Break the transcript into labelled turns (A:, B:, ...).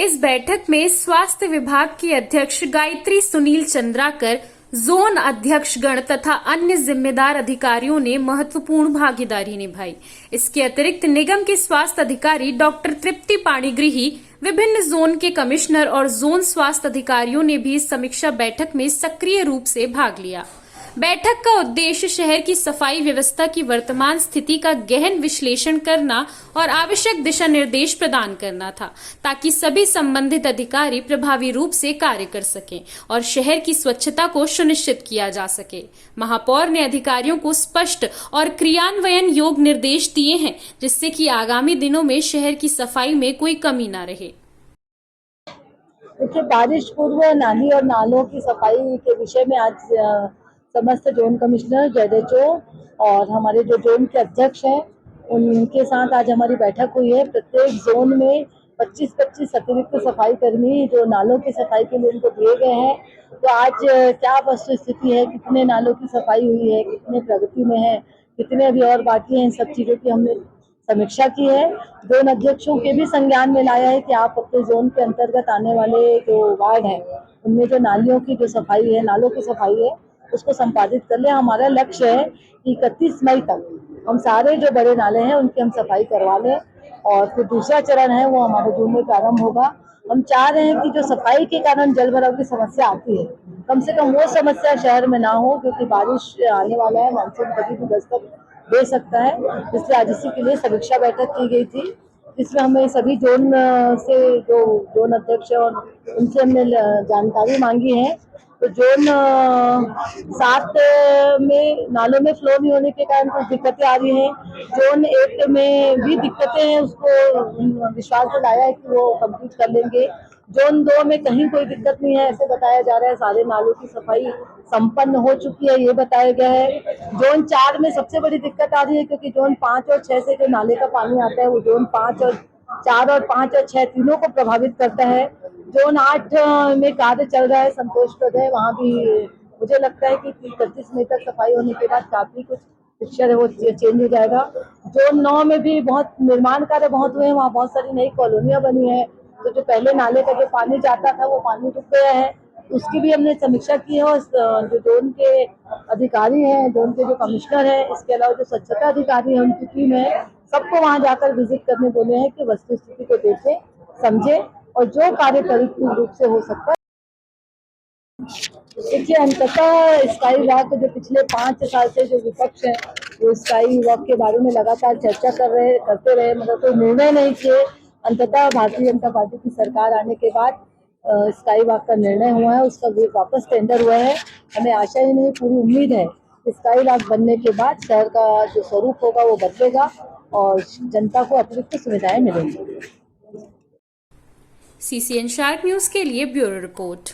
A: इस बैठक में स्वास्थ्य विभाग की अध्यक्ष गायत्री सुनील चंद्राकर, जोन अध्यक्ष गण तथा अन्य जिम्मेदार अधिकारियों ने महत्वपूर्ण भागीदारी निभाई। इसके अतिरिक्त निगम के स्वास्थ्य अधिकारी डॉक्टर तृप्ति पाणिग्रही, विभिन्न जोन के कमिश्नर और जोन स्वास्थ्य अधिकारियों ने भी इस समीक्षा बैठक में सक्रिय रूप से भाग लिया। बैठक का उद्देश्य शहर की सफाई व्यवस्था की वर्तमान स्थिति का गहन विश्लेषण करना और आवश्यक दिशा निर्देश प्रदान करना था, ताकि सभी संबंधित अधिकारी प्रभावी रूप से कार्य कर सकें और शहर की स्वच्छता को सुनिश्चित किया जा सके। महापौर ने अधिकारियों को स्पष्ट और क्रियान्वयन योग्य निर्देश दिए हैं, जिससे कि आगामी दिनों में शहर की सफाई में कोई कमी न रहे।
B: देखिए, बारिश पूर्व नाली और नालों की सफाई के विषय में आज समस्त जोन कमिश्नर, जेडएचओ और हमारे जो जोन के अध्यक्ष हैं उनके साथ आज हमारी बैठक हुई है। प्रत्येक जोन में 25-25 अतिरिक्त सफाई कर्मी जो नालों की सफाई के लिए उनको दिए गए हैं। तो आज क्या वस्तु स्थिति है, कितने नालों की सफाई हुई है, कितने प्रगति में है, कितने अभी और बाकी हैं, इन सब चीज़ों की हमने समीक्षा की है। जोन अध्यक्षों के भी संज्ञान में लाया है कि आप अपने जोन के अंतर्गत आने वाले जो वार्ड है उनमें जो नालियों की जो सफाई है, नालों की सफाई है, उसको संपादित कर ले। हमारा लक्ष्य है कि 31 मई तक हम सारे जो बड़े नाले हैं उनकी हम सफाई करवा लें और फिर दूसरा चरण है वो हमारे जून में प्रारंभ होगा। हम चाह रहे हैं कि जो सफाई के कारण जल भराव की समस्या आती है, कम से कम वो समस्या शहर में ना हो, क्योंकि बारिश आने वाला है, मानसून कभी भी दस्तक दे सकता है। इसलिए आज इसी के लिए समीक्षा बैठक की गई थी, जिसमें हमें सभी जोन से जो जोन अध्यक्ष है और उनसे हमने जानकारी मांगी है। तो जोन 7 में नालों में फ्लो नहीं होने के कारण कुछ दिक्कतें आ रही हैं। जोन 1 में भी दिक्कतें हैं, उसको विश्वास दिलाया है कि वो कंप्लीट कर लेंगे। जोन 2 में कहीं कोई दिक्कत नहीं है ऐसे बताया जा रहा है। सारे नालों की सफाई संपन्न हो चुकी है ये बताया गया है। जोन 4 में सबसे बड़ी दिक्कत आ रही है, क्योंकि जोन 5 और 6 से जो नाले का पानी आता है वो जोन 4 और 5 और 6 तीनों को प्रभावित करता है। जोन 8 में कार्य चल रहा है, संतोषप्रद है। वहाँ भी मुझे लगता है कि 31 मई तक सफाई होने के बाद काफी कुछ पिक्चर है वो चेंज हो जाएगा। जोन 9 में भी बहुत निर्माण कार्य बहुत हुए हैं, वहाँ बहुत सारी नई कॉलोनियां बनी है। तो जो पहले नाले का जो पानी जाता था वो पानी रुक गया है, उसकी भी हमने समीक्षा की है। और जो जोन के अधिकारी हैं, जोन के जो कमिश्नर है, इसके अलावा जो स्वच्छता अधिकारी है उनकी टीम है, सबको वहां जाकर विजिट करने बोले हैं कि वस्तु स्थिति को देखें, समझे और जो कार्य त्वरित रूप से हो सकता है। देखिए, अंततः स्काई वॉक जो पिछले 5 साल से जो विपक्ष है वो स्काई वॉक के बारे में लगातार चर्चा करते रहे, मगर कोई निर्णय नहीं किए। अंततः भारतीय जनता पार्टी की सरकार आने के बाद स्काई वॉक का निर्णय हुआ है, उसका वापस टेंडर हुआ है। हमें आशा ही नहीं, पूरी उम्मीद है कि स्काई वॉक बनने के बाद शहर का जो स्वरूप होगा वो बदलेगा और जनता को अतिरिक्त सुविधाएं मिलेंगी।
A: CCN शार्क न्यूज के लिए ब्यूरो रिपोर्ट।